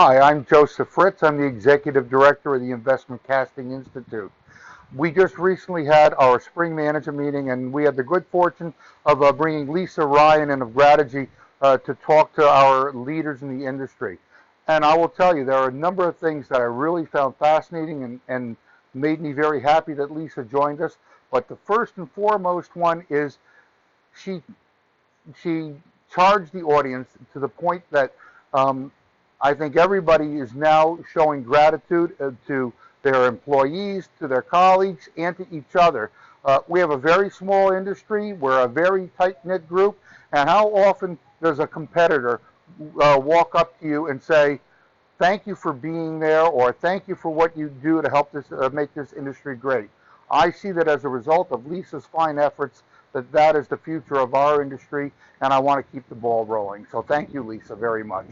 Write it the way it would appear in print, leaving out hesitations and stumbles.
Hi, I'm Joseph Fritz. I'm the Executive Director of the Investment Casting Institute. We just recently had our spring manager meeting, and we had the good fortune of bringing Lisa Ryan and of Grategy to talk to our leaders in the industry. And I will tell you, there are a number of things that I really found fascinating and made me very happy that Lisa joined us. But the first and foremost one is she she charged the audience to the point that I think everybody is now showing gratitude to their employees, to their colleagues, and to each other. We have a very small industry. We're a very tight-knit group. And how often does a competitor walk up to you and say, thank you for being there, or thank you for what you do to help this make this industry great? I see that as a result of Lisa's fine efforts, that is the future of our industry, and I want to keep the ball rolling. So thank you, Lisa, very much.